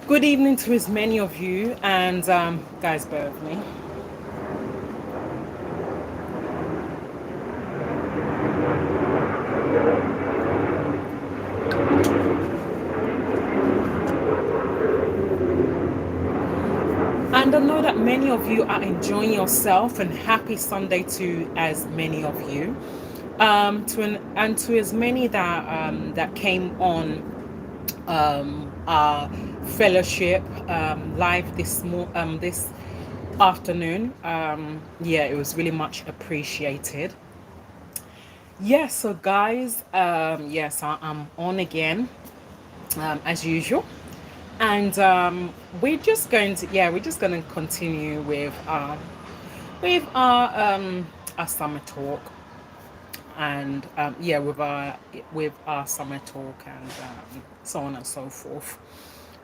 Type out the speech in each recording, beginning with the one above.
Good evening to as many of you, and guys, bear with me. And I know that many of you are enjoying yourself, and happy Sunday to as many of you. And to as many that came on our fellowship live this afternoon. Yeah, it was really much appreciated. Yeah, so guys, yes, I'm on again as usual. And we're just going to continue with our summer talk, and yeah, with our summer talk, and so on and so forth.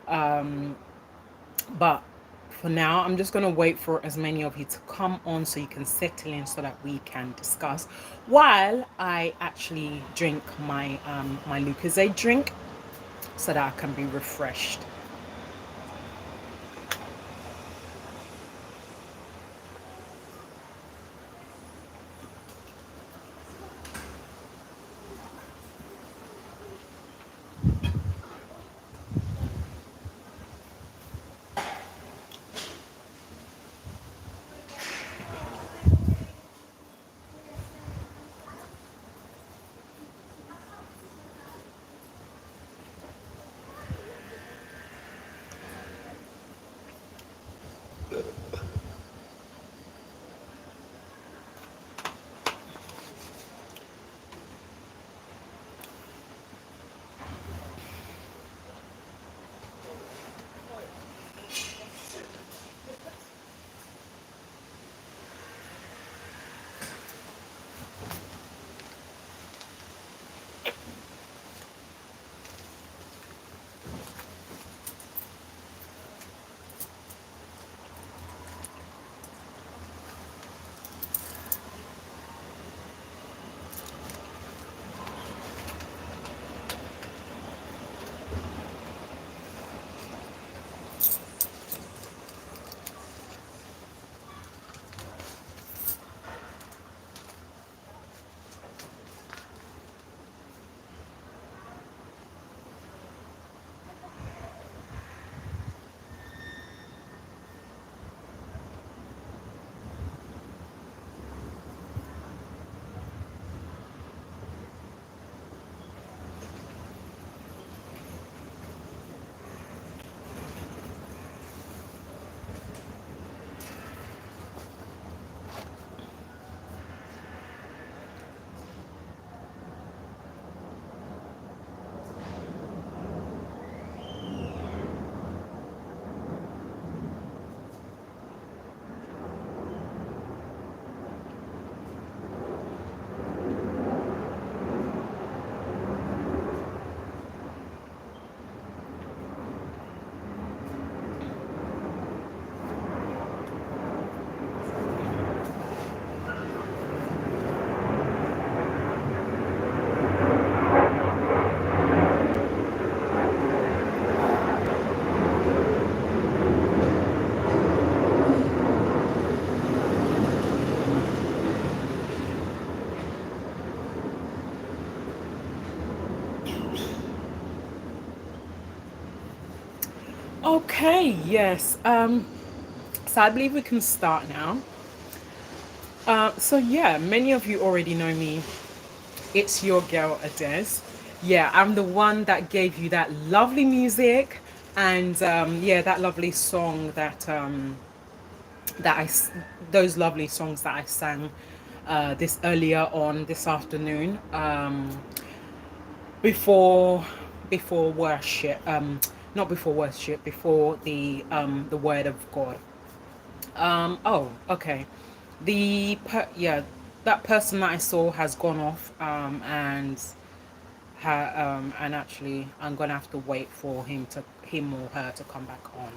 Um, but for now, I'm just going to wait for as many of you to come on so you can settle in so that we can discuss while I actually drink my Lucozade drink so that I can be refreshed. Okay, yes. So I believe we can start now. So yeah, many of you already know me. It's your girl Adez. Yeah, I'm the one that gave you that lovely music, and yeah, that lovely song that those lovely songs that I sang this earlier on this afternoon, before before worship, not before worship, before the word of God. Oh, okay. Yeah, that person that I saw has gone off, and actually I'm gonna have to wait for him or her to come back on.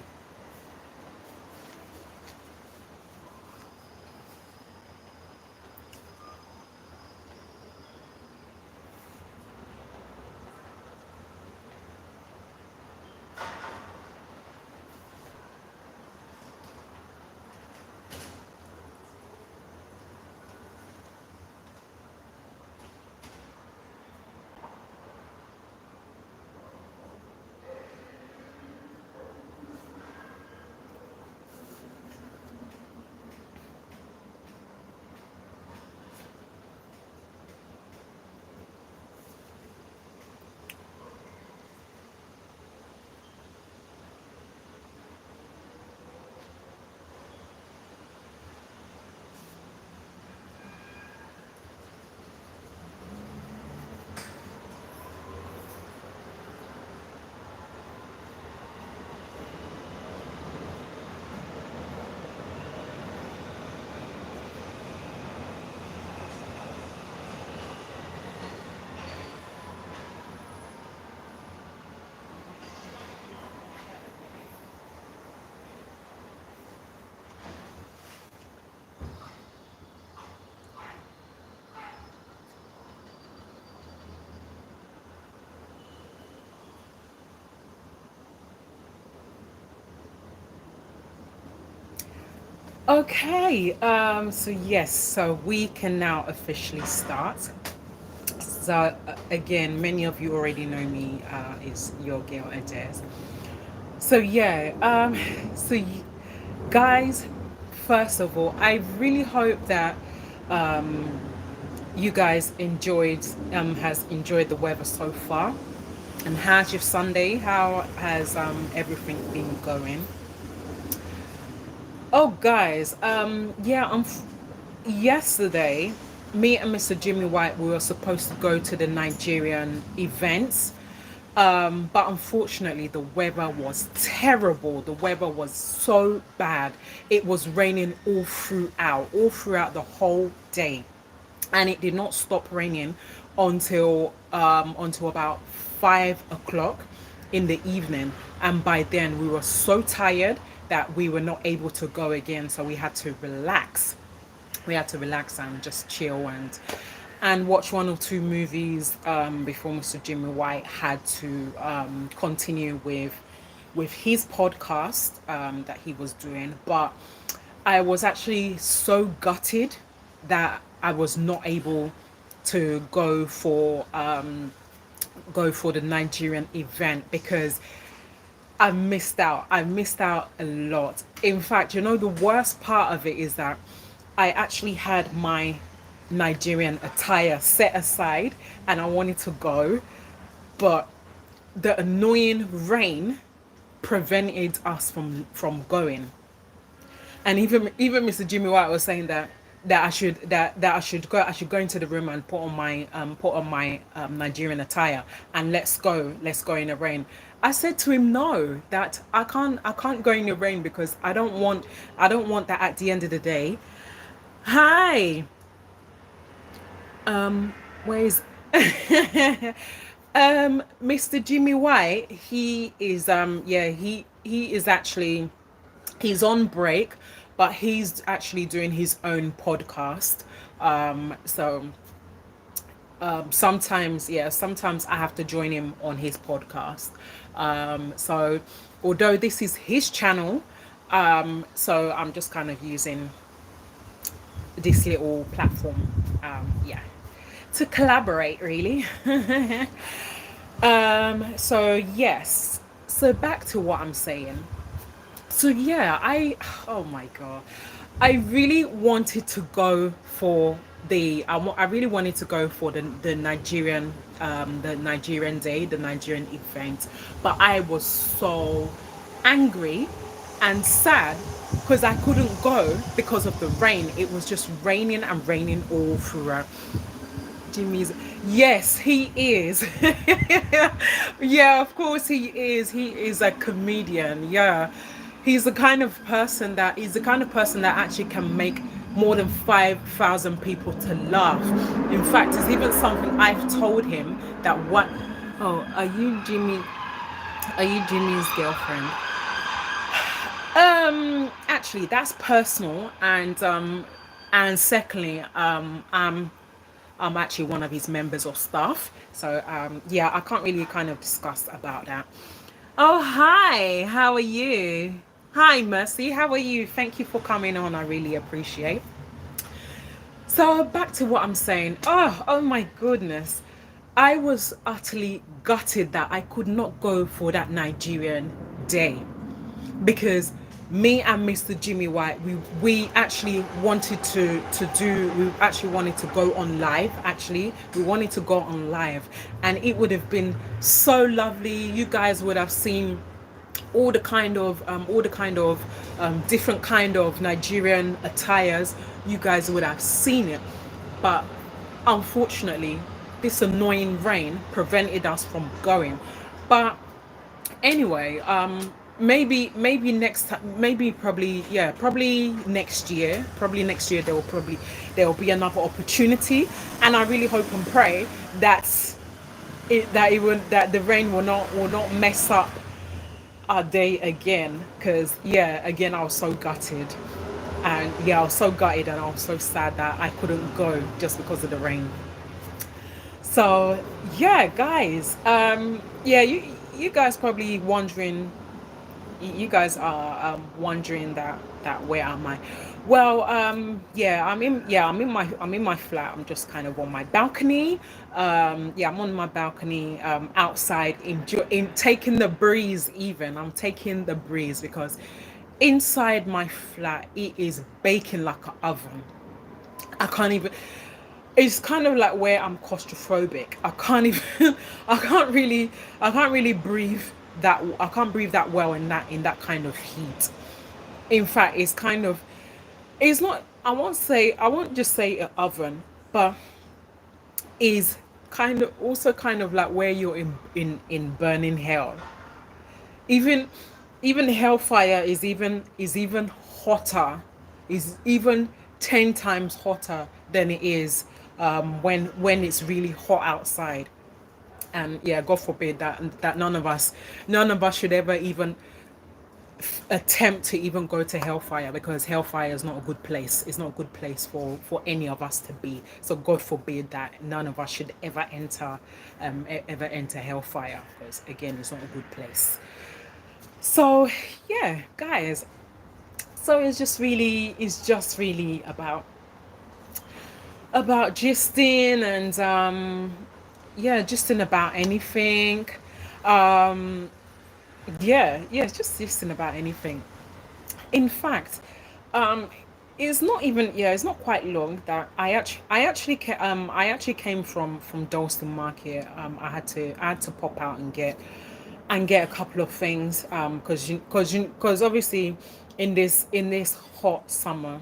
Okay, so yes, so we can now officially start. So again, many of you already know me. Is your girl Ades. So yeah, so guys, first of all, I really hope that um, you guys has enjoyed the weather so far. And how's your Sunday? How has everything been going? Oh, guys, yesterday, me and Mr. Jimmy White, we were supposed to go to the Nigerian events. But unfortunately, the weather was terrible. The weather was so bad. It was raining all throughout the whole day, and it did not stop raining until about 5 o'clock in the evening. And by then, we were so tired that we were not able to go again. So we had to relax. We had to relax and just chill and watch one or two movies before Mr. Jimmy White had to continue with his podcast that he was doing. But I was actually so gutted that I was not able to go for the Nigerian event because I missed out. I missed out a lot. In fact, the worst part of it is that I actually had my Nigerian attire set aside and I wanted to go, but the annoying rain prevented us from going. And even Mr. Jimmy White was saying that I should go into the room and put on my Nigerian attire, and let's go in the rain. I said to him, no, that I can't go in the rain because I don't want that at the end of the day. Hi, where is Mr. Jimmy White? He is he is actually, he's on break, but he's actually doing his own podcast. So sometimes I have to join him on his podcast. So although this is his channel, so I'm just kind of using this little platform, yeah, to collaborate really. So yes, so back to what I'm saying. So yeah, oh my god, I really wanted to go for I really wanted to go for the Nigerian day, the Nigerian event, but I was so angry and sad because I couldn't go because of the rain. It was just raining and raining all throughout. Jimmy's, yes, he is. Yeah, of course he is. He is a comedian. Yeah, he's the kind of person that actually can make more than 5,000 people to laugh. In fact, it's even something I've told him that what. Oh, are you Jimmy's girlfriend? Actually, that's personal, and secondly, I'm actually one of his members of staff. So yeah, I can't really kind of discuss about that. Oh, hi. How are you? Hi, Mercy. How are you? Thank you for coming on. I really appreciate. So back to what I'm saying. Oh my goodness. I was utterly gutted that I could not go for that Nigerian day because me and Mr. Jimmy White, we actually wanted we actually wanted to go on live. Actually, we wanted to go on live, and it would have been so lovely. You guys would have seen all the kind of different kind of Nigerian attires. You guys would have seen it, but unfortunately, this annoying rain prevented us from going. But anyway, maybe next time, maybe probably, yeah, probably next year there will be another opportunity, and I really hope and pray that that the rain will not mess up our day again, because yeah, again, I was so gutted. And yeah, I was so gutted and I was so sad that I couldn't go just because of the rain. So yeah, guys, yeah, you guys probably wondering You guys are wondering that where am I? Well, yeah, I'm in my flat. I'm just kind of on my balcony. Yeah, I'm on my balcony, outside, in taking the breeze. Even I'm taking the breeze because inside my flat it is baking like an oven. I can't even. It's kind of like where I'm claustrophobic. I can't even. I can't really breathe that. I can't breathe that well in that kind of heat. In fact, it's kind of. It's not. I won't say. I won't just say an oven, but is kind of also kind of like where you're in burning hell. Even even hellfire is even hotter, is even 10 times hotter than it is when it's really hot outside. And yeah, god forbid that none of us should ever even attempt to even go to hellfire, because hellfire is not a good place. It's not a good place for any of us to be. So god forbid that none of us should ever enter ever enter hellfire, because again, it's not a good place. So yeah, guys, so it's just really about gisting and yeah, gisting about anything. um yeah, it's just gisting about anything. In fact, um it's not even, yeah, it's not quite long that I actually came from Dalston Market. I had to pop out and get a couple of things, because obviously in this hot summer,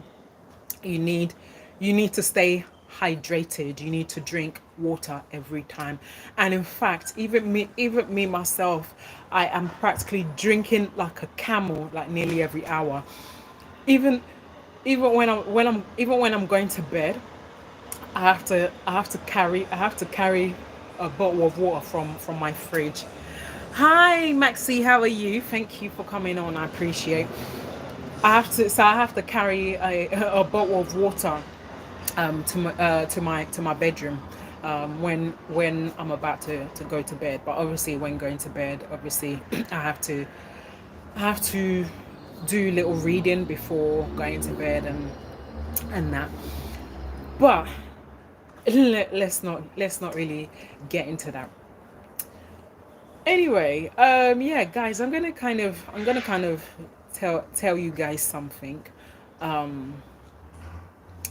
you need you need to stay hydrated. You need to drink water every time. And in fact, even me myself, I am practically drinking like a camel, like nearly every hour. Even even when I'm going to bed, I have to carry a bottle of water from my fridge. Hi Maxi, how are you? Thank you for coming on. I appreciate. I have to carry a bottle of water to my bedroom when I'm about to go to bed. But obviously, when going to bed, obviously I have to do little reading before going to bed and that. But let's not really get into that. Anyway, yeah, guys, I'm gonna kind of tell you guys something. Um,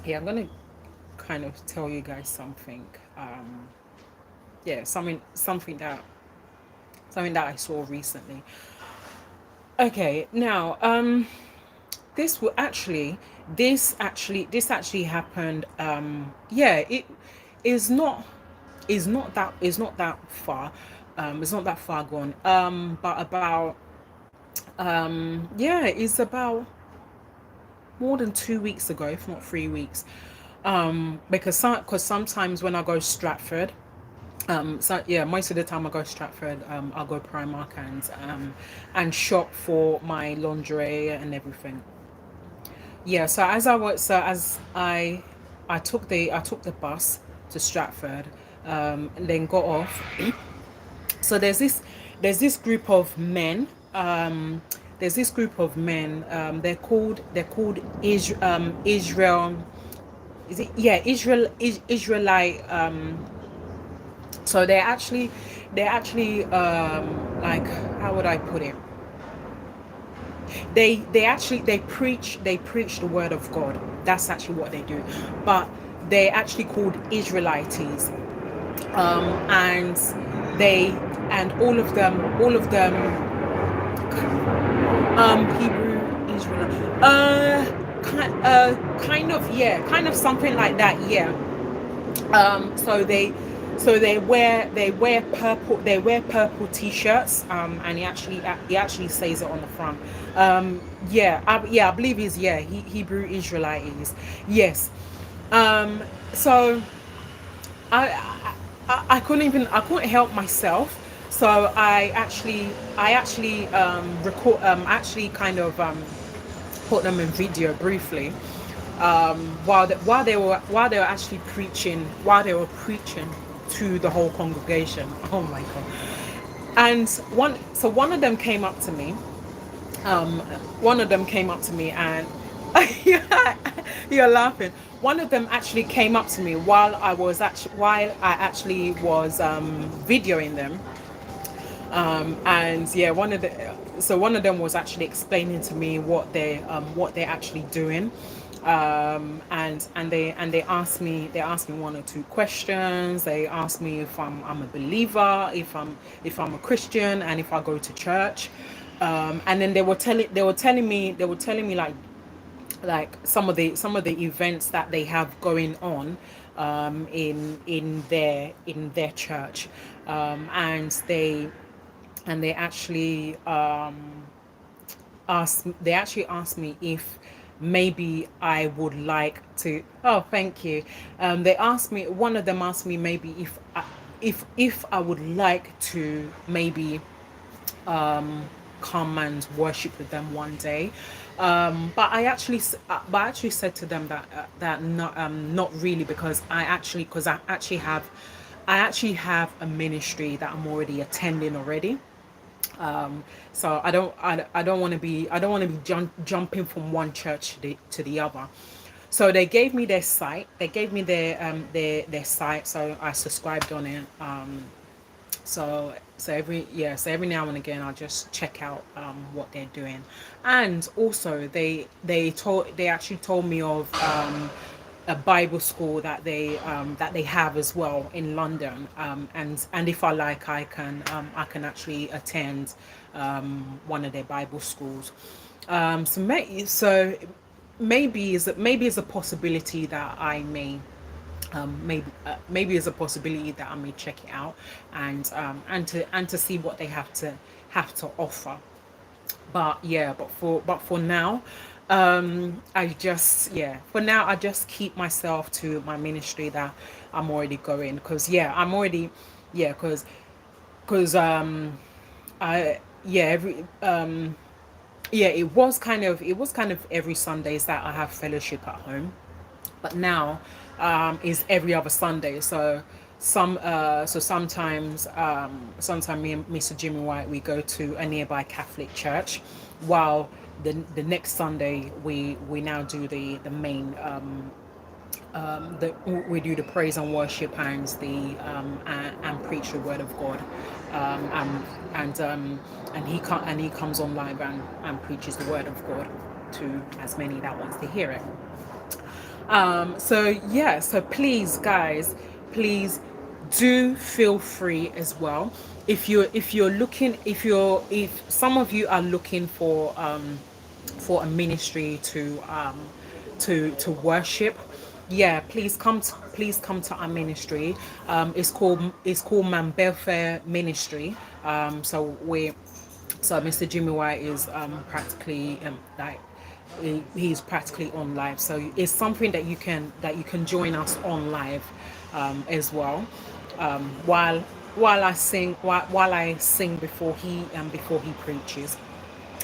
yeah, I'm gonna kind of tell you guys something. Yeah, something that I saw recently. Okay, now this will actually this actually happened. Yeah, it is not is not that far. It's not that far gone. But about yeah, it's about more than 2 weeks ago, if not 3 weeks. Because sometimes when I go Stratford, so yeah, most of the time I go Stratford, I'll go Primark and shop for my lingerie and everything. Yeah, so as I took the bus to Stratford, and then got off. So there's this group of men. There's this group of men. They're called Israel. Is it, yeah, Israelite. So they're actually like, how would I put it? They preach the word of God. That's actually what they do. But they're actually called Israelites. And they and all of them Hebrew Israel, kind of, yeah, kind of something like that, yeah. So they wear purple t-shirts, and he actually says it on the front. Yeah, I believe he's, yeah, Hebrew Israelites, yes. So I couldn't even, I couldn't help myself. So I actually record actually kind of put them in video briefly, while they were actually preaching, to the whole congregation. Oh my god. And one of them came up to me, um, one of them came up to me and you're laughing. One of them actually came up to me while I actually was videoing them, and yeah, one of them was actually explaining to me what they're actually doing, and they asked me one or two questions. They asked me if I'm a believer, if I'm a Christian, and if I go to church. And then they were telling me like some of the events that they have going on in their church, and they actually asked me if maybe I would like to. Oh, thank you. They asked me. One of them asked me maybe if I would like to maybe come and worship with them one day. But I actually said to them that not really, because I actually have a ministry that I'm already attending already. So I don't want to be jumping from one church to the other. So they gave me their site. They gave me their site. So I subscribed on it. So every now and again I'll just check out what they're doing. And also they actually told me of a Bible school that they have as well in London, and if I like, I can actually attend one of their Bible schools. So maybe is a possibility that I may maybe is a possibility that I may check it out, and to see what they have to offer. But yeah, but for now, for now I just keep myself to my ministry that I'm already going, because because I yeah every yeah, it was kind of every Sundays that I have fellowship at home, but now is every other Sunday. So sometimes me and Mr. Jimmy White, we go to a nearby Catholic church, while the next Sunday we now do the main we do the praise and worship and preach the word of God, and he comes on live and preaches the word of God to as many that wants to hear it. So please, guys, please do feel free as well. If some of you are looking for a ministry to worship, yeah, please come to our ministry. It's called Mambelfair Ministry. So Mr. Jimmy White is practically he's practically on live. So it's something that you can join us on live as well. While I sing before he preaches.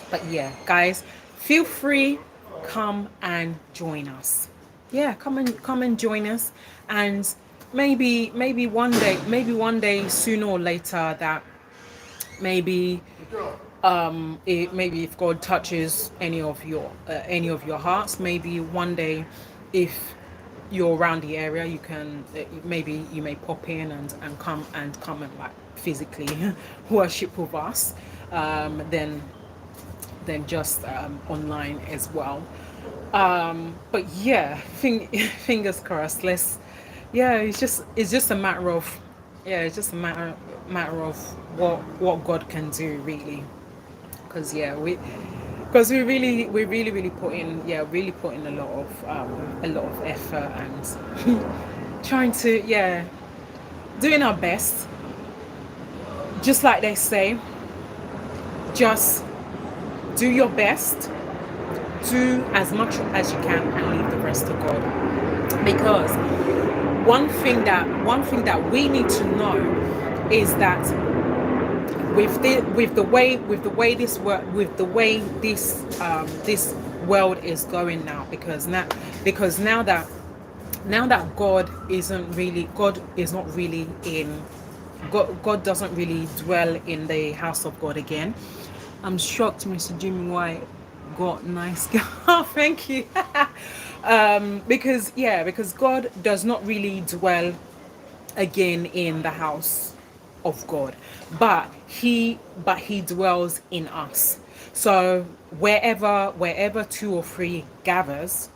But yeah, guys, feel free, come and join us. Yeah, come and join us, and maybe one day sooner or later, that maybe maybe if God touches any of your hearts, maybe one day, if you're around the area, you can maybe you may pop in and come and like physically worship with us, then just online as well. But yeah, fingers crossed. Yeah, it's just a matter of what God can do, really. Because we really put in a lot of effort, and trying to doing our best. Just like they say, just do your best, do as much as you can, and leave the rest to God. Because one thing that we need to know is that with the way this world is going now, because now that God is not really in God doesn't really dwell in the house of God again. I'm shocked Mr. Jimmy White got nice girl. Thank you. Because yeah, because God does not really dwell again in the house of God, but he dwells in us. So wherever two or three gathers,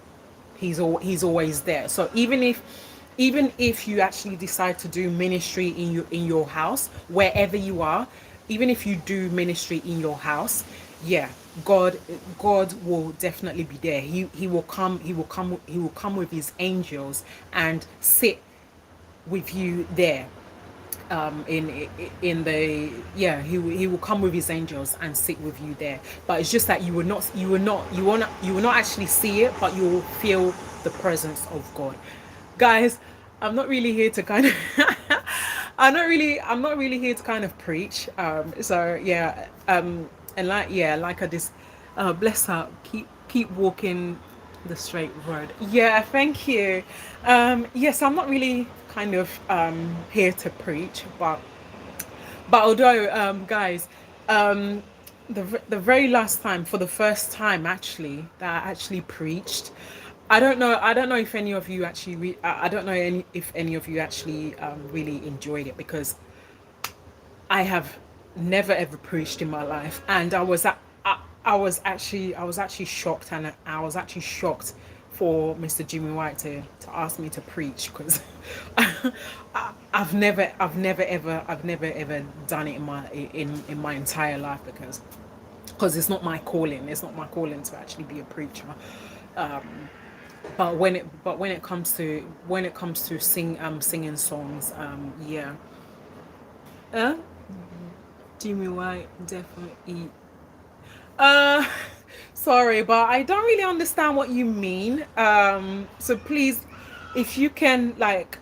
he's always there. So even if you actually decide to do ministry in your house, wherever you are, even if you do ministry in your house, yeah, god God will definitely be there. He will come with his angels and sit with you there, in the yeah, he will come with his angels and sit with you there. But it's just that you will not actually see it, but you will feel the presence of God. Guys, I'm not really here to kind of I'm not really here to kind of preach. So yeah, and like I just, bless her, keep walking the straight road. Yeah, thank you. Yes, I'm not really kind of here to preach, but although, guys, um, the very last time, for the first time actually, that I actually preached, I don't know if any of you actually I don't know if any of you actually really enjoyed it, because I have never ever preached in my life, and I was actually shocked, and I was actually shocked for Mr. Jimmy White to ask me to preach, because I've never ever done it in my entire life, because it's not my calling. It's not my calling to actually be a preacher. But when it comes to singing songs, yeah. Uh, Jimmy White definitely. Uh, sorry, but I don't really understand what you mean. So please, if you can, like,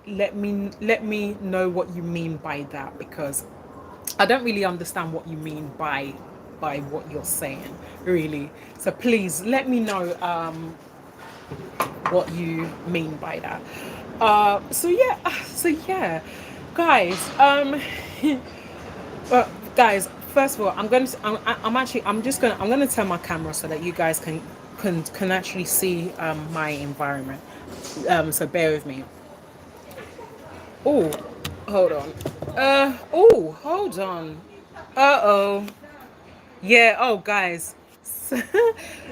let me know what you mean by that, because I don't really understand what you mean by what you're saying, really. So please let me know what you mean by that. So yeah, guys. Guys, first of all, I'm gonna turn my camera so that you guys can actually see my environment. So bear with me. Oh, hold on. Hold on. Uh-oh. Yeah, oh guys.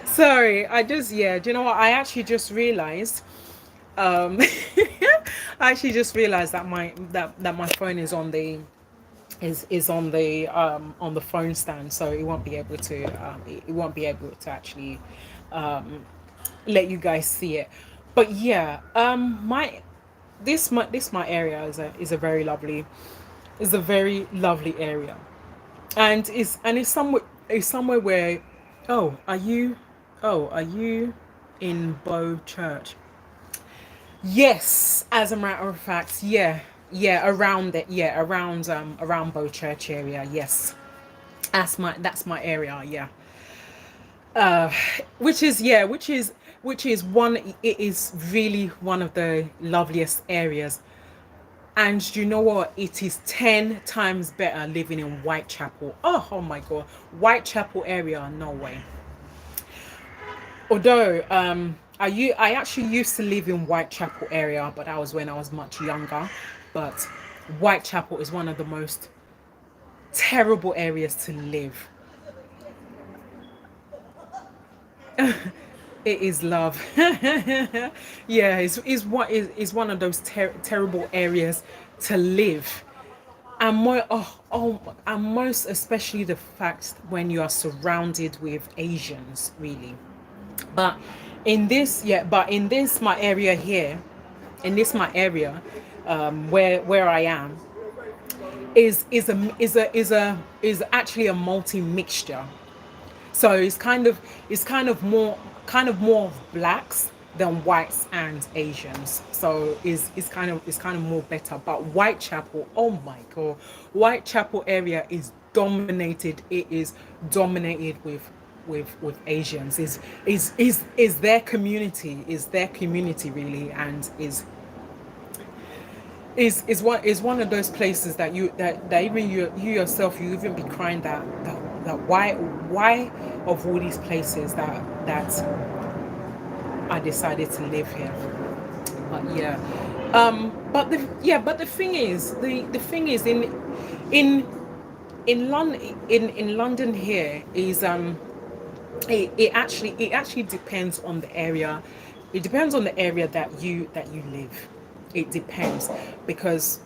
Sorry, do you know what? I actually just realized I actually just realized that my phone is on the phone stand, so it won't be able to actually let you guys see it. But yeah, my this my area is a very lovely, is a very lovely area, and it's somewhere where, oh, are you in Bow Church? Yes, as a matter of fact, yeah, yeah, around Bow Church area. Yes, that's my area. Yeah, uh, it is really one of the loveliest areas. And you know what? It is 10 times better living in Whitechapel. Oh my God, Whitechapel area, no way. Although I actually used to live in Whitechapel area, but that was when I was much younger. But Whitechapel is one of the most terrible areas to live. It is love. Yeah, it's one of those terrible areas to live. And and most especially the fact when you are surrounded with Asians, really. But in this my area here, in this my area, where I am, is actually a multi mixture. So it's kind of more of blacks than whites and Asians. So it's kind of more better. But Whitechapel, oh my God, Whitechapel area is dominated. It is dominated with Asians. Is their community, really, and is one of those places that even you yourself, you even be crying that that why of all these places that I decided to live here. But yeah, but the thing is, the thing is in in London here is it actually depends on the area. It depends on the area that you live. It depends, because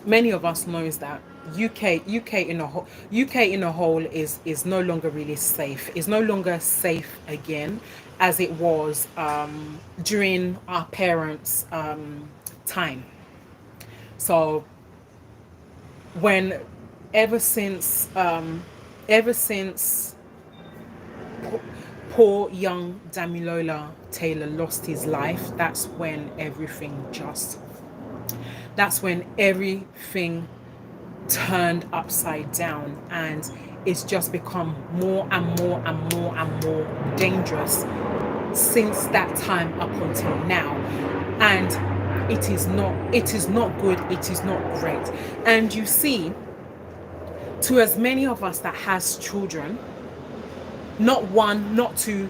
many of us knows that UK in a whole is no longer really safe. Is no longer safe again as it was during our parents' time. So when ever since ever since poor young Damilola Taylor lost his life, that's when everything turned upside down, and it's just become more and more and more and more dangerous since that time up until now. And it is not good, it is not great. And you see, to as many of us that has children, not one, not two,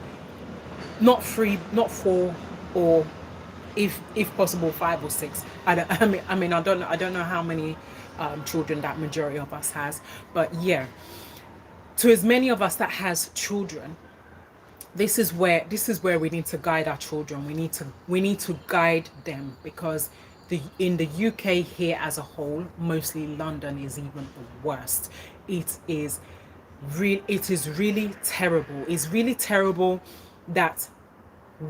not three, not four, or if possible 5 or 6. I mean I don't know how many children that majority of us has, but yeah, to as many of us that has children, this is where we need to guide our children. We need to guide them, because in the UK here as a whole, mostly London, is even the worst. It is really terrible. It's really terrible that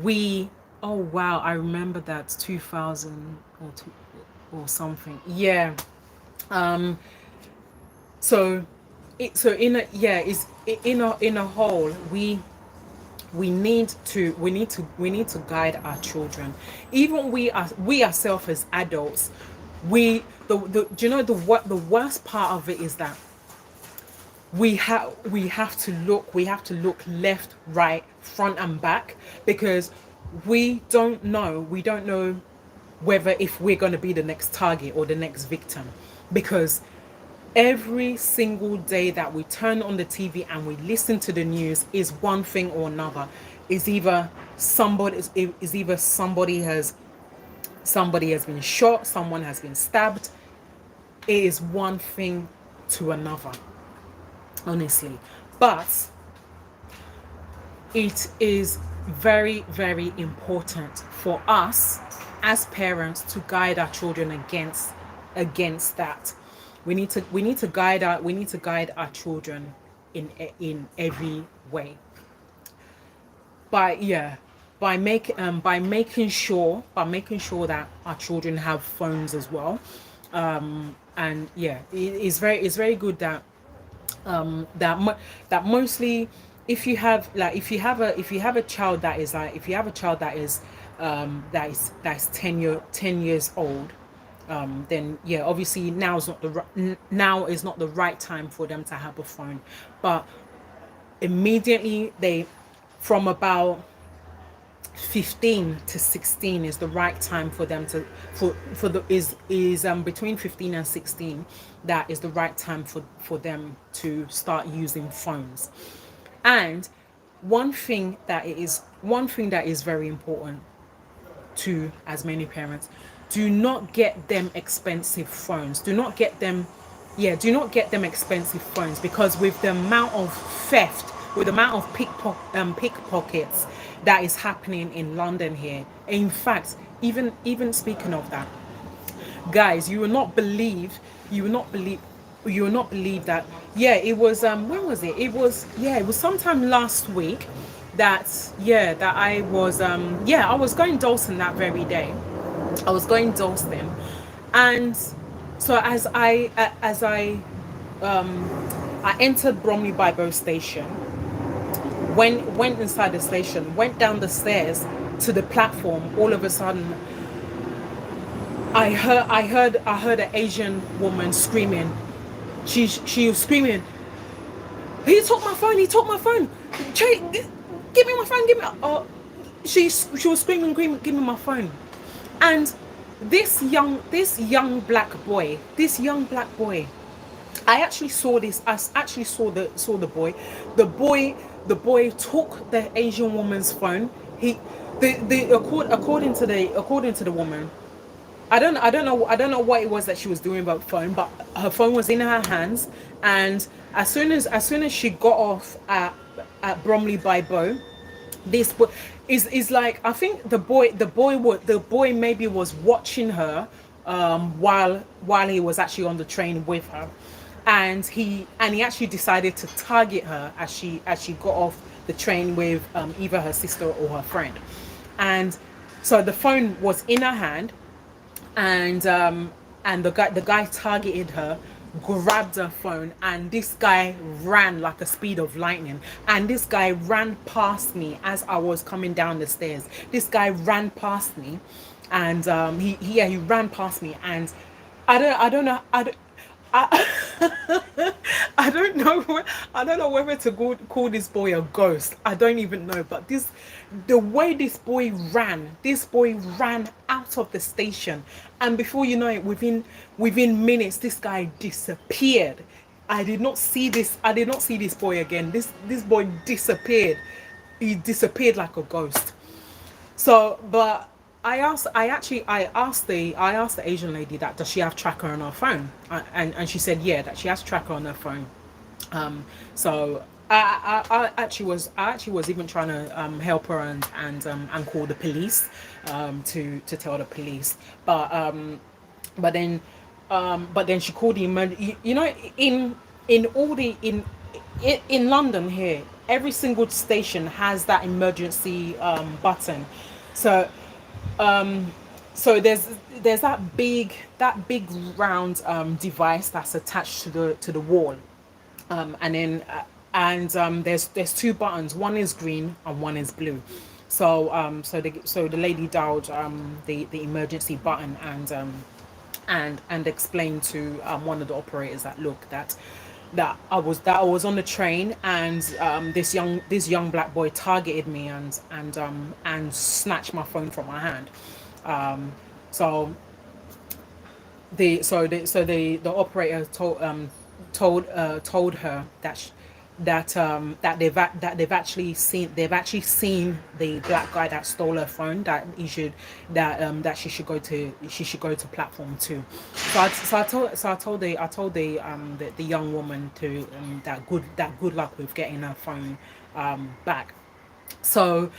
we, oh wow, I remember that 2000 or something. Yeah. So so in a, yeah, is in a whole, we need to guide our children. Even we ourselves as adults, the do you know what the worst part of it is? That we have to look left, right, front and back, because we don't know whether if we're going to be the next target or the next victim, because every single day that we turn on the TV and we listen to the news is one thing or another. Is either somebody has been shot, someone has been stabbed. It is one thing to another, honestly. But it is very, very important for us as parents to guide our children against that. We need to guide our children in every way. By making sure that our children have phones as well. And yeah, it's very good that that mostly, if you have a child that is that's 10 years old, then yeah, obviously now is not the right time for them to have a phone. But immediately from about 15 to 16 is the right time for them to for the is between 15 and 16, that is the right time for them to start using phones. And one thing that is very important to as many parents: do not get them expensive phones. Do not get them expensive phones, because with the amount of theft, with the amount of pickpockets that is happening in London here. In fact, even speaking of that, guys, you will not believe that. Yeah, it was when was it? It was sometime last week that I was I was going Dalston that very day. I was going Dalston, and so I entered Bromley by Bow station, went inside the station, went down the stairs to the platform. All of a sudden, I heard an Asian woman screaming. She was screaming, "He took my phone! He took my phone! Give me my phone! Give me!" Oh, she was screaming, "Give me my phone!" And this young black boy, I actually saw this. Actually saw the boy. The boy the boy took the Asian woman's phone. He the according to the woman. I don't know what it was that she was doing about the phone, but her phone was in her hands, and as soon as she got off at Bromley by Bow, this boy is like, I think the boy maybe was watching her while he was actually on the train with her, and he actually decided to target her as she got off the train with either her sister or her friend. And so the phone was in her hand, and the guy targeted her, grabbed her phone, and this guy ran like a speed of lightning. And this guy ran past me as I was coming down the stairs. This guy ran past me, and he ran past me, and I don't know. I don't know. I don't know whether to call this boy a ghost. I don't even know. But the way this boy ran out of the station, and before you know it, within minutes, this guy disappeared. I did not see this. I did not see this boy again. This boy disappeared. He disappeared like a ghost. So, but I asked the Asian lady that does she have tracker on her phone, and she said yeah, that she has tracker on her phone. So I actually was even trying to help her and call the police, to tell the police, but then she called the emergency. In all the in London here, every single station has that emergency button. So so there's that big round device that's attached to the wall, and there's two buttons. One is green and one is blue. So the lady dialed the emergency button, and explained to one of the operators that, look, that I was on the train, and this young black boy targeted me, and snatched my phone from my hand. Um, so the operator told her that they've actually seen the black guy that stole her phone, that she should go to platform 2. So I told the young woman to that good luck with getting her phone back. So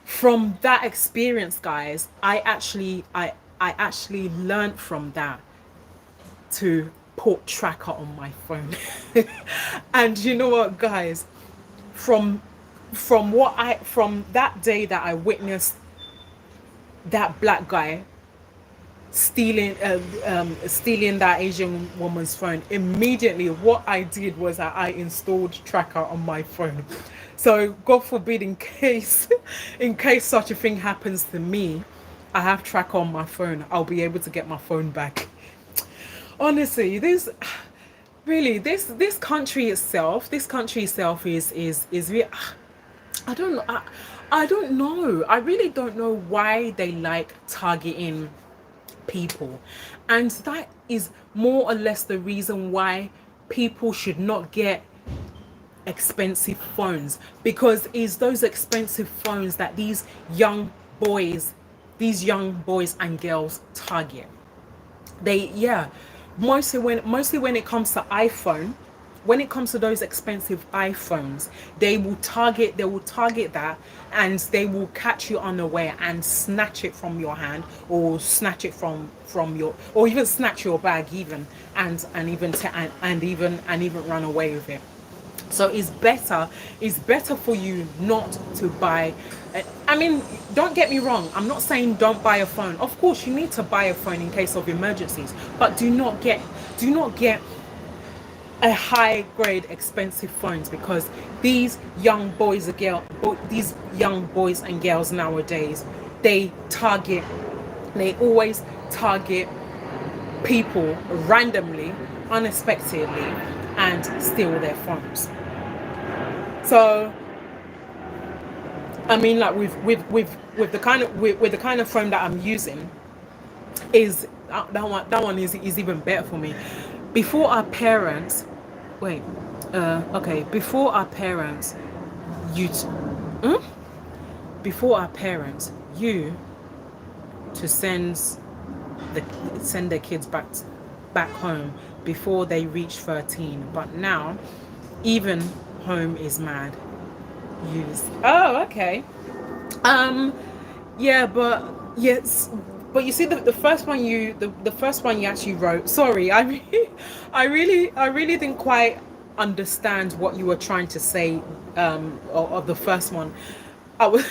from that experience, guys, I actually learned from that to put tracker on my phone. And you know what, guys, from from that day that I witnessed that black guy stealing that Asian woman's phone, immediately what I did was that I installed tracker on my phone. So God forbid, in case such a thing happens to me, I have tracker on my phone. I'll be able to get my phone back. Honestly, this country itself is really, I don't know. I don't know. I really don't know why they like targeting people. And that is more or less the reason why people should not get expensive phones, because it's those expensive phones that boys these young boys and girls target. They Yeah, mostly when it comes to iPhone, when it comes to those expensive iPhones, they will target that, and they will catch you unaware and snatch it from your hand, or snatch it from your, or even snatch your bag even, and even run away with it. So it's better for you not to buy. I mean, don't get me wrong, I'm not saying don't buy a phone. Of course you need to buy a phone in case of emergencies, but do not get a high grade expensive phones, because these young boys and girls nowadays, they target they always target people randomly, unexpectedly, and steal their phones. So I mean, like, with the kind of phone that I'm using, is that one is even better for me. before our parents, wait, okay, before our parents, you, before our parents, you to the send their kids back home before they reach 13. But now, even home is mad. Use. Oh, okay. Um, yeah, but yes, but you see the first one the first one you actually wrote. Sorry, I really didn't quite understand what you were trying to say. Of the first one, I was.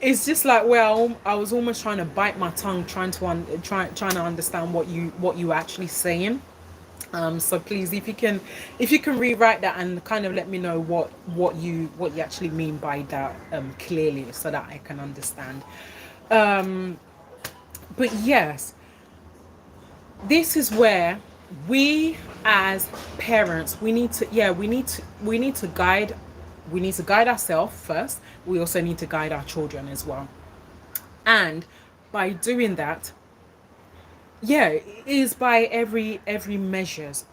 It's just like, well, I was almost trying to bite my tongue, trying to understand what you actually saying. So please, if you can rewrite that and kind of let me know what you actually mean by that clearly, so that I can understand. Um, but yes, this is where we as parents we need to guide ourselves first. We also need to guide our children as well, and by doing that, yeah, it is by every measures.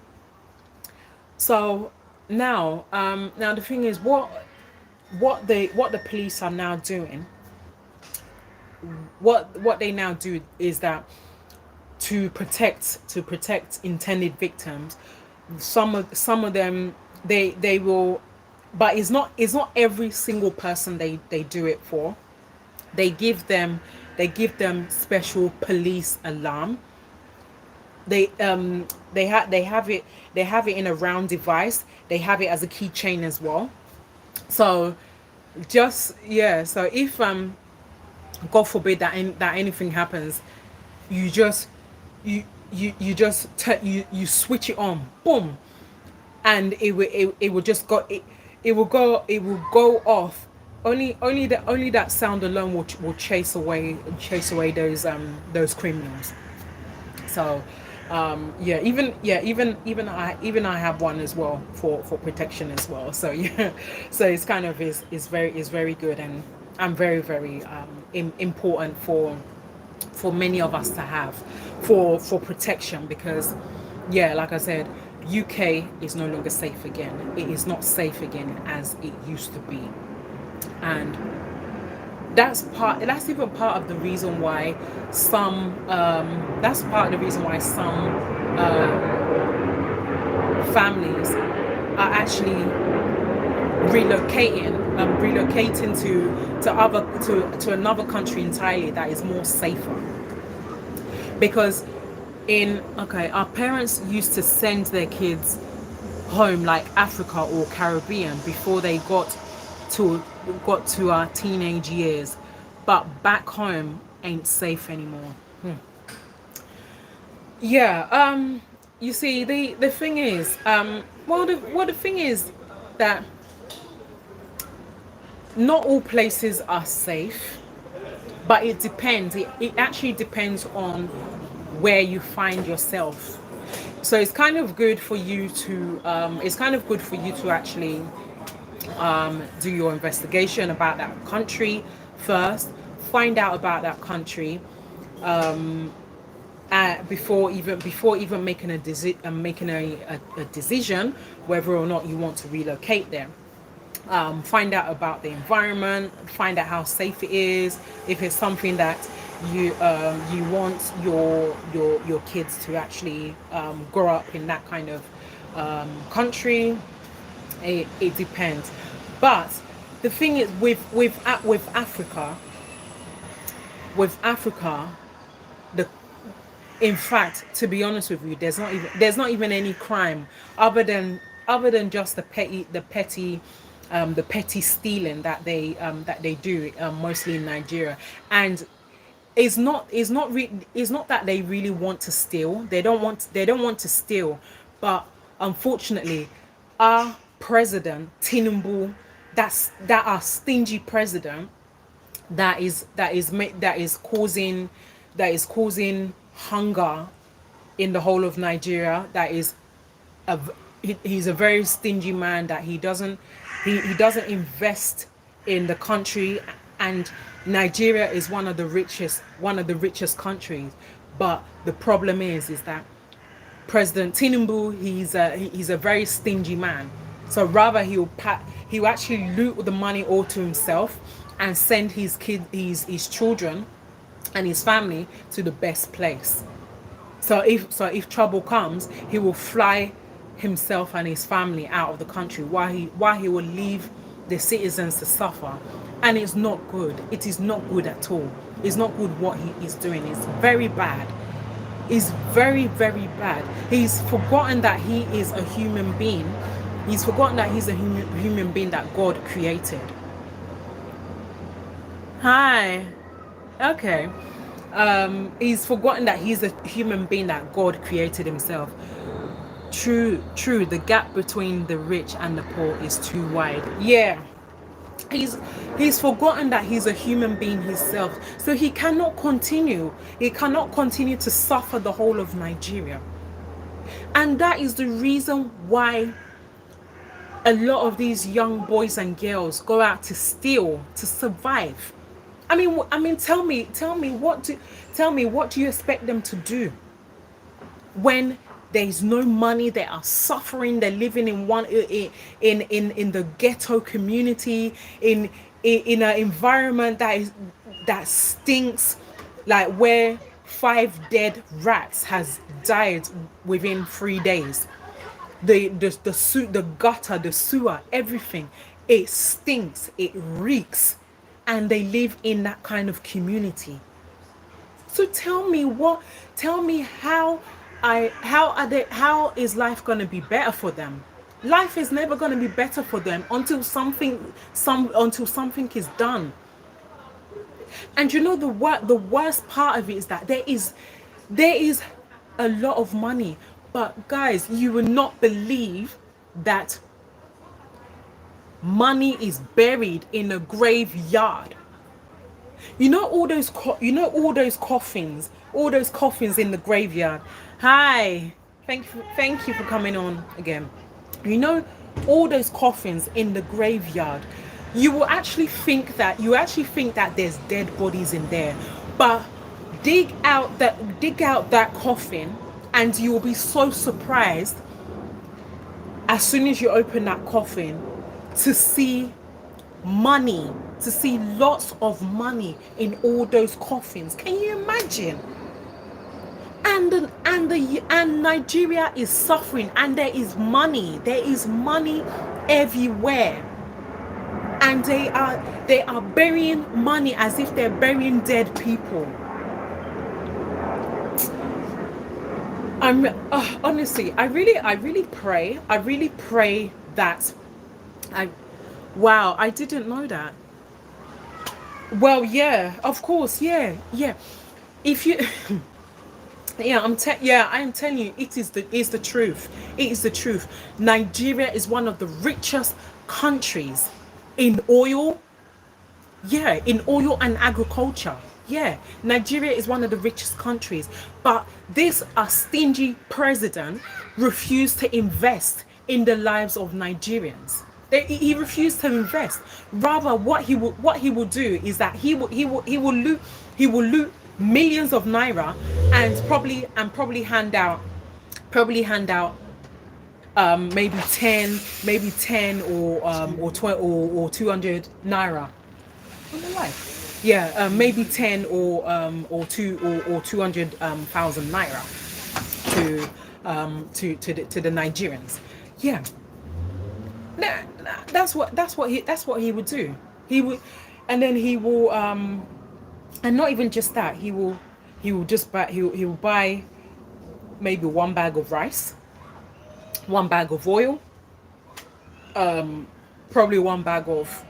So now, now the thing is, what the police are now doing, what they now do is that to protect intended victims, some of them they will, but it's not every single person they do it for. They give them special police alarm. They have it in a round device. They have it as a keychain as well. So just yeah, so if God forbid that anything happens, you just you switch it on, boom, and it will just go it will go off. Only that sound alone will chase away those criminals. So yeah, even I have one as well for protection as well. So yeah, so it's kind of is very good, and very important for many of us to have for protection, because yeah, like I said, UK is no longer safe again. It is not safe again as it used to be. And that's even part of the reason why some families are actually relocating to another country entirely that is more safer. Because our parents used to send their kids home, like Africa or Caribbean, before they got to our teenage years, but back home ain't safe anymore. Yeah. You see, the thing is, the thing is that not all places are safe, but it depends. It actually depends on where you find yourself. So it's kind of good for you to actually do your investigation about that country first. Find out about that country before even making a decision whether or not you want to relocate there. Find out about the environment, find out how safe it is, if it's something that you want your kids to actually grow up in that kind of country. It depends. But the thing is, with Africa, the in fact, to be honest with you, there's not even any crime other than just the petty stealing that they do mostly in Nigeria. And it's not that they really want to steal. They don't want to steal, but unfortunately, our president Tinubu, that our stingy president, that is causing hunger in the whole of Nigeria. He's a very stingy man, that he doesn't invest in the country. And Nigeria is one of the richest countries. But the problem is that President Tinubu, he's a very stingy man. So rather he'll actually loot the money all to himself and send his children and his family to the best place. So if trouble comes, he will fly himself and his family out of the country while he will leave the citizens to suffer. And it's not good. It is not good at all. It's not good what he is doing. It's very bad. It's very, very bad. He's forgotten that he is a human being. He's forgotten that he's a human being that God created. Hi. Okay. He's forgotten that he's a human being that God created himself. True. The gap between the rich and the poor is too wide. Yeah. He's forgotten that he's a human being himself. So he cannot continue. He cannot continue to suffer the whole of Nigeria. And that is the reason why a lot of these young boys and girls go out to steal to survive. I mean, tell me what do you expect them to do when there is no money? They are suffering. They're living in the ghetto community, in an environment that stinks, like where 5 dead rats has died within 3 days. The gutter, the sewer, everything, it stinks, it reeks. And they live in that kind of community. So tell me how is life going to be better for them? Life is never going to be better for them until something is done. And you know the worst part of it is that there is a lot of money, but guys, you will not believe that money is buried in a graveyard. You know all those coffins in the graveyard. Hi, thank you for coming on again. You know all those coffins in the graveyard. You actually think that there's dead bodies in there, but dig out that coffin, and you will be so surprised as soon as you open that coffin to see money, to see lots of money in all those coffins. Can you imagine? And Nigeria is suffering, and there is money everywhere, and they are burying money as if they're burying dead people. Honestly, I really pray that wow, I didn't know that. Well, yeah, of course, yeah. If you yeah, I am telling you, it's the truth. It is the truth. Nigeria is one of the richest countries in oil. Yeah, in oil and agriculture. Yeah, Nigeria is one of the richest countries, but this stingy president refused to invest in the lives of Nigerians. He refused to invest. Rather, what he will do is that he will loot millions of naira and probably hand out maybe 10 or 12 or 200 naira. On the life. Yeah, maybe 10 or 200,000 naira to the Nigerians. Yeah. That's what he would do. He would, and then he will and not even just that, he will buy maybe 1 bag of rice, 1 bag of oil, probably 1 bag of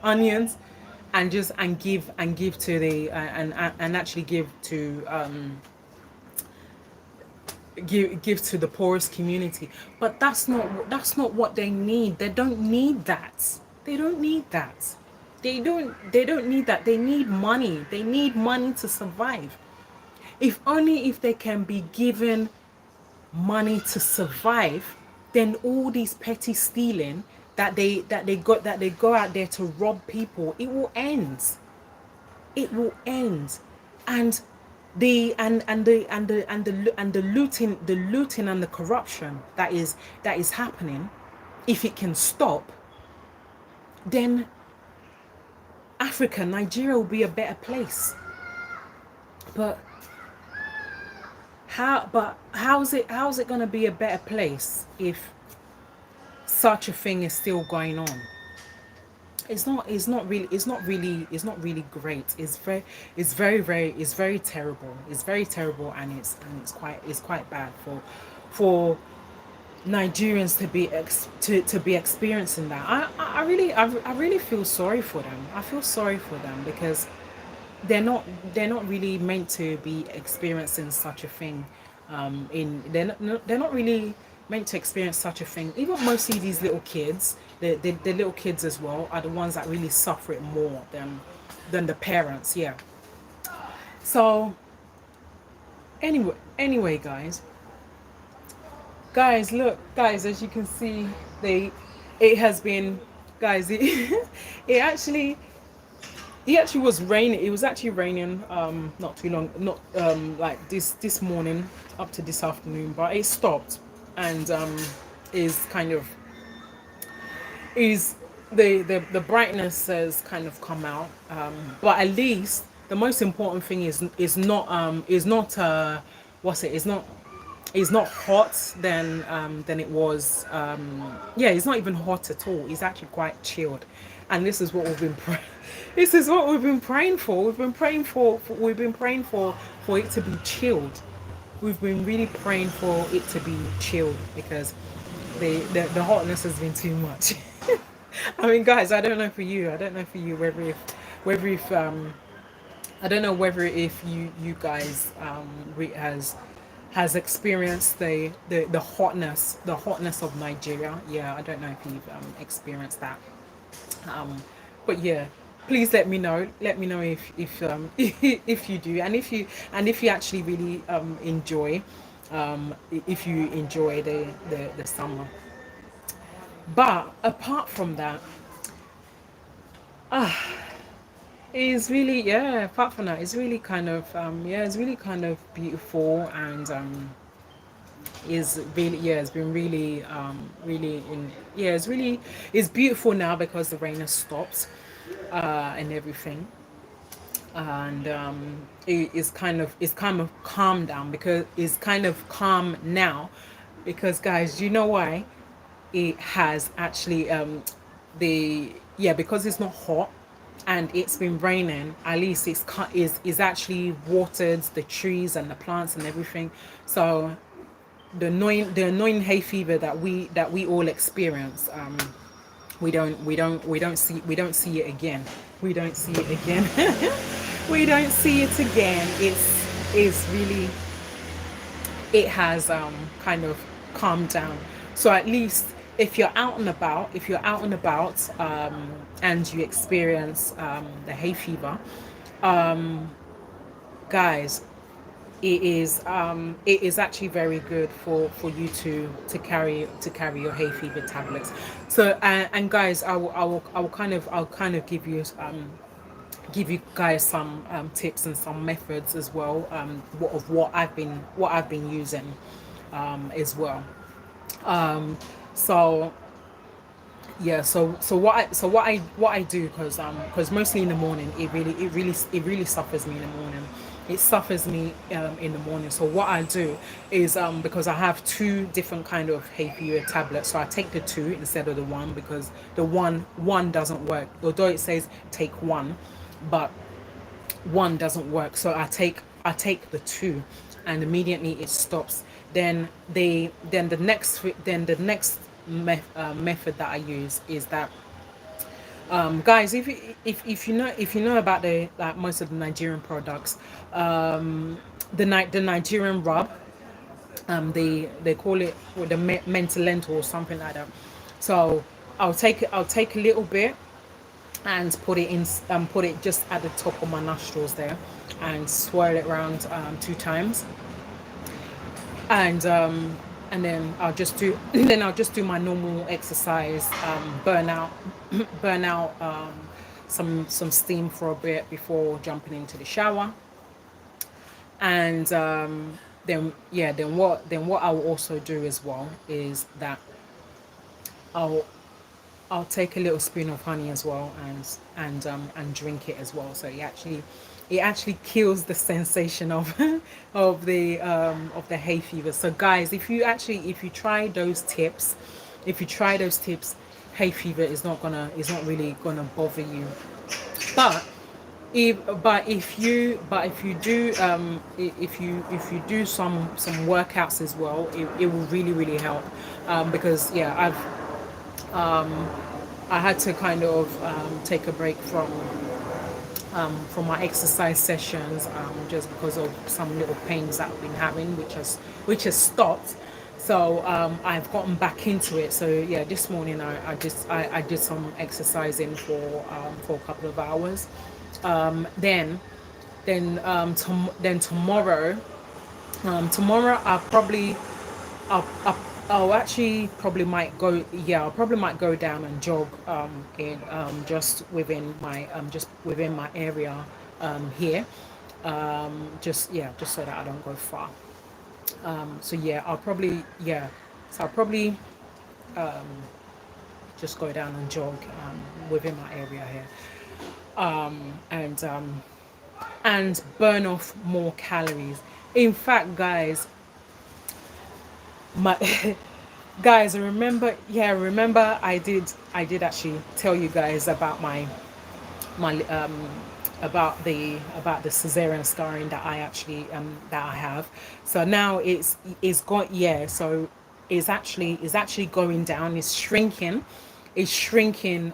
onions, and give to the and actually give to give to the poorest community. But that's not what they need. They don't need that. They don't need that. They don't need that. They need money. They need money to survive. If only if they can be given money to survive, then all these petty stealing that they go out there to rob people, it will end. It will end. And the looting and the corruption that is happening, if it can stop, then Africa, Nigeria will be a better place. But how's it going to be a better place if such a thing is still going on? It's not really great. It's very terrible. It's very terrible, and it's quite bad for Nigerians to to be experiencing that. I really feel sorry for them. I feel sorry for them because they're not really meant to be experiencing such a thing. They're not really meant to experience such a thing. Even mostly these little kids, the little kids as well, are the ones that really suffer it more than the parents. Yeah. So anyway, guys, look, guys, as you can see, it has been, guys, it actually it actually was raining. It was actually raining not too long, not like this morning up to this afternoon, but it stopped, and is kind of is the brightness has kind of come out, but at least the most important thing is not what's it, it's not hot than it was. Yeah, it's not even hot at all. It's actually quite chilled, and this is what we've been this is what we've been praying for. We've been praying for it to be chilled. We've been really praying for it to be chilled because the hotness has been too much. I mean, guys, I don't know for you. I don't know for you whether if I don't know whether if you guys has experienced the hotness of Nigeria. Yeah, I don't know if you've experienced that. But yeah, please let me know. Let me know if if you do, and if you actually really enjoy, if you enjoy the summer. But apart from that, it's really, yeah. Apart from that, it's really kind of yeah, it's really kind of beautiful, and is really, yeah, it's been really really in yeah, it's beautiful now because the rain has stopped and everything, and it's kind of calm down because it's kind of calm now because, guys, do you know why? It has actually the yeah, because it's not hot and it's been raining, at least is actually watered the trees and the plants and everything. So the annoying hay fever that we all experience, we don't see it again. We don't see it again. We don't see it again. It's really, it has kind of calmed down. So at least if you're out and about, and you experience the hay fever, guys, it is actually very good for you to carry your hay fever tablets. So and guys, I'll kind of give you guys some tips and some methods as well, of what I've been using as well. So yeah, what I do, because mostly in the morning it really suffers me in the morning. It suffers me in the morning. So what I do is, because I have two different kind of hay fever tablets, so I take the two instead of the one, because the one doesn't work, although it says take one, but one doesn't work. So I take the two, and immediately it stops. Then the next method that I use is that, guys, if you know about the, like, most of the Nigerian products, the Nigerian rub, they call it, or the mentalento or something like that. So I'll take a little bit and put it just at the top of my nostrils there, and swirl it around 2 times, and then I'll just do my normal exercise, burn out some steam for a bit before jumping into the shower. And then yeah, then what I will also do as well is that I'll I'll take a little spoon of honey as well, and drink it as well. So it actually kills the sensation of of the hay fever. So guys, if you try those tips, hay fever is not really gonna bother you. But if you do if you do some workouts as well, it will really help, because yeah, I had to kind of take a break from my exercise sessions, just because of some little pains that I've been having, which has stopped. So I've gotten back into it. So yeah, this morning I did some exercising for a couple of hours. Then tomorrow I'll actually probably might go, yeah, I'll probably might go down and jog in just within my area here, just so that I don't go far. So yeah, I'll probably just go down and jog within my area here, and burn off more calories. In fact, guys, my guys, remember I did actually tell you guys about my about the cesarean scarring that I have. So now it's got, yeah, so it's actually going down, it's shrinking is shrinking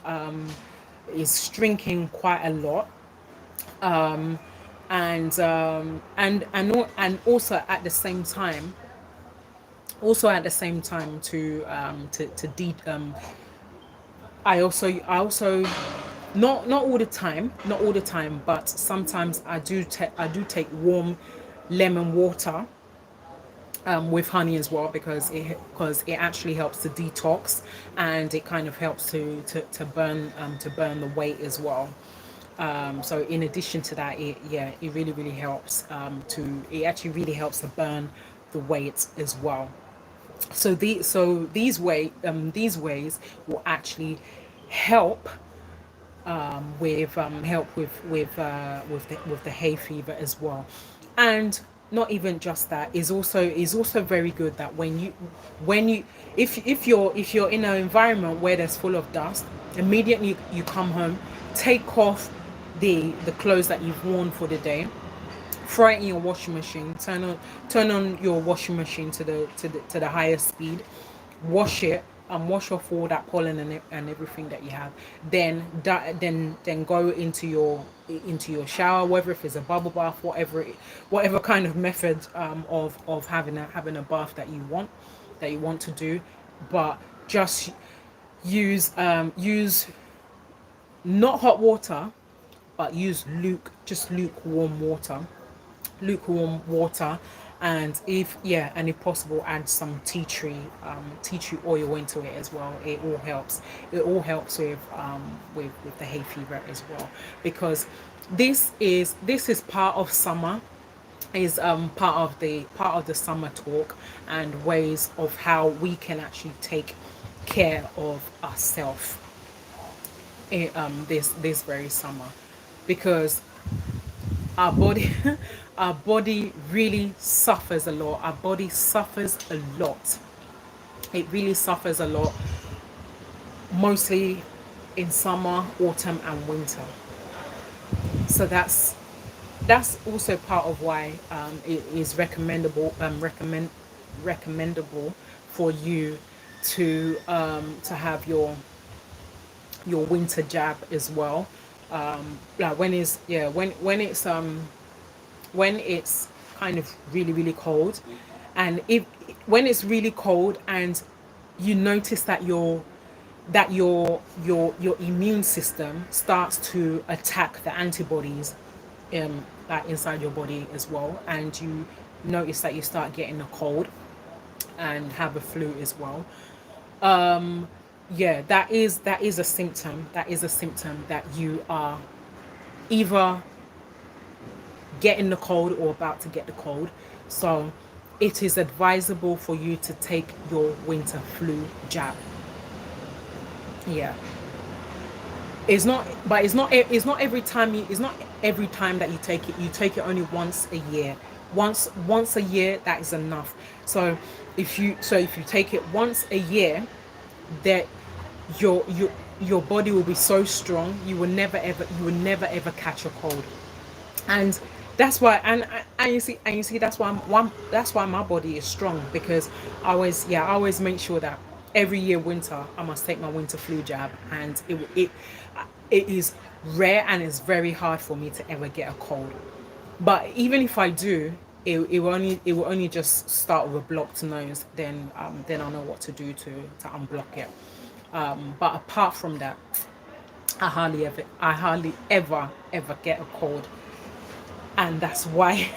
quite a lot. And also at the same time, I also, not all the time, but sometimes I do take warm lemon water with honey as well, because it actually helps to detox, and it kind of helps to burn the weight as well. So in addition to that, it really helps, it actually really helps to burn the weight as well. So these ways will actually help, with the hay fever as well. And not even just that, is also very good that when you if you're in an environment where there's full of dust, immediately you come home, take off the clothes that you've worn for the day, throw it in your washing machine, turn on your washing machine to the highest speed, wash it, and wash off all that pollen and everything that you have. Then go into your shower, whether if it's a bubble bath, whatever kind of method of having a bath that you want to do. But just use not hot water, but use lukewarm water. And if possible, add some tea tree oil into it as well. It all helps with the hay fever as well, because this is part of summer, is part of the summer talk, and ways of how we can actually take care of ourselves in this very summer, because our body our body really suffers a lot. Our body suffers a lot. It really suffers a lot, mostly in summer, autumn, and winter. So that's also part of why it is recommendable for you to have your winter jab as well. Like when it's kind of really cold, and if when it's really cold, and you notice that your immune system starts to attack the antibodies that inside your body as well, and you notice that you start getting a cold and have a flu as well. Yeah, that is a symptom that you are either getting the cold or about to get the cold. So it is advisable for you to take your winter flu jab. Yeah, it's not every time it's not every time that you take it. You take it only once a year. Once a year, that is enough. So if you take it once a year, that your body will be so strong, you will never ever catch a cold. And that's why, and you see that's why that's why my body is strong, because I always make sure that every year winter I must take my winter flu jab. And it is rare and it's very hard for me to ever get a cold. But even if I do, it will only just start with a blocked nose. Then I know what to do to unblock it. But apart from that, I hardly ever get a cold. And that's why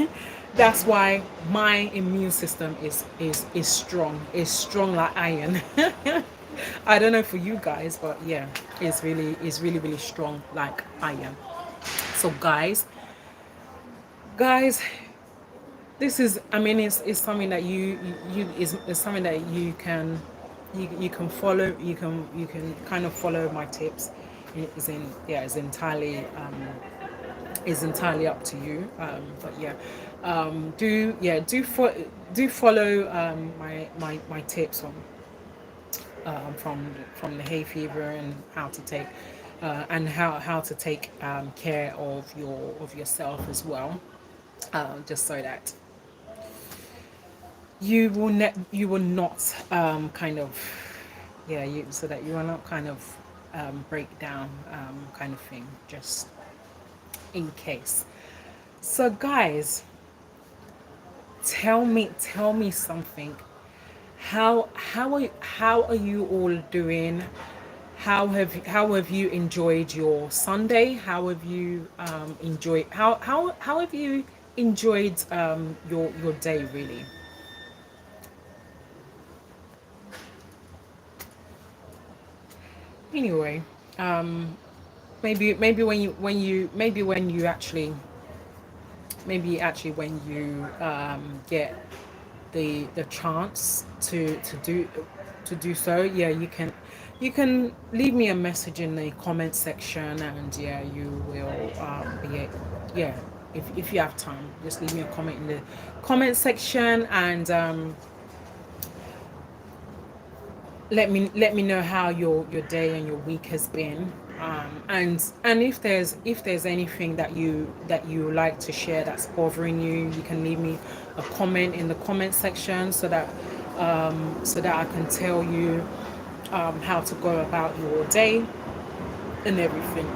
that's why my immune system is strong. Is strong like iron. I don't know for you guys, but yeah, it's really strong like iron. So guys, this is, I mean, it's something that it's something that you can follow. You can kind of follow my tips. It's entirely up to you. But yeah, do follow my tips on from the hay fever, and how to take how to take care of yourself as well, just so that you will not kind of, so that you will not kind of break down, kind of thing, just in case. So guys, tell me something. How are you all doing? How have you enjoyed your Sunday? How have you enjoyed your day, really? Anyway, maybe when you actually, when you get the chance to do so, yeah, you can leave me a message in the comment section. And yeah, you will yeah, if you have time, just leave me a comment in the comment section. And let me know how your day and your week has been. And if there's anything that you like to share that's bothering you, you can leave me a comment in the comment section, so that I can tell you how to go about your day and everything.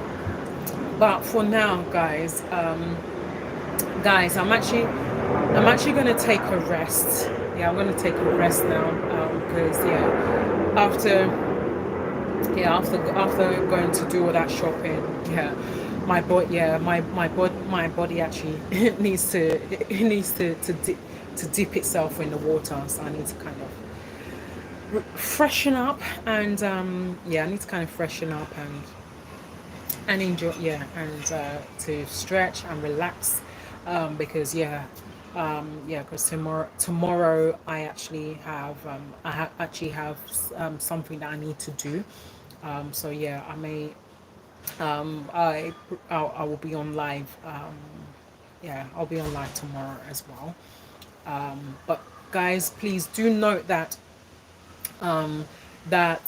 But for now, guys, I'm actually gonna take a rest. Yeah, I'm gonna take a rest now, because after after going to do all that shopping, yeah, my body actually needs to dip itself in the water. So I need to kind of freshen up. And I need to kind of freshen up and enjoy, and to stretch and relax, because because tomorrow I actually have something that I need to do. So yeah, I may I will be on live. I'll be on live tomorrow as well. But guys, please do note that that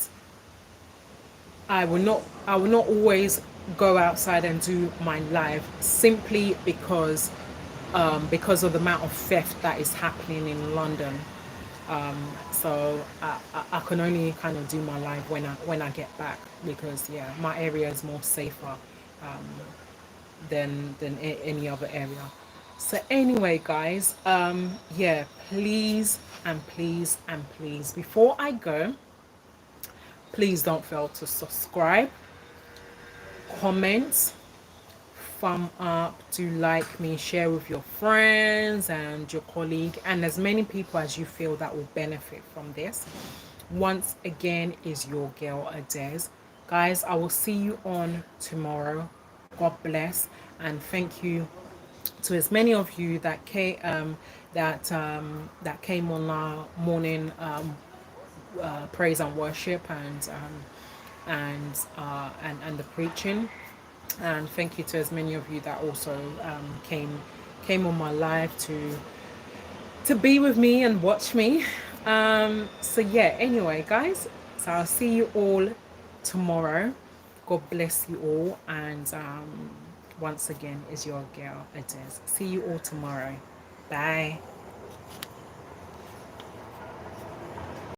I will not always go outside and do my live, simply because of the amount of theft that is happening in London. So I can only kind of do my live when I get back, because my area is more safer than any other area. So anyway, guys, please and please and please, before I go, please don't fail to subscribe, comment, thumb up, do like me, share with your friends and your colleague, and as many people as you feel that will benefit from this. Once again, is your girl Adez. Guys, I will see you on tomorrow. God bless, and thank you to as many of you that came on our morning praise and worship and the preaching. And thank you to as many of you that also came on my live to be with me and watch me. So yeah, anyway, guys, so I'll see you all tomorrow. God bless you all, and once again is your girl Adez. See you all tomorrow. Bye.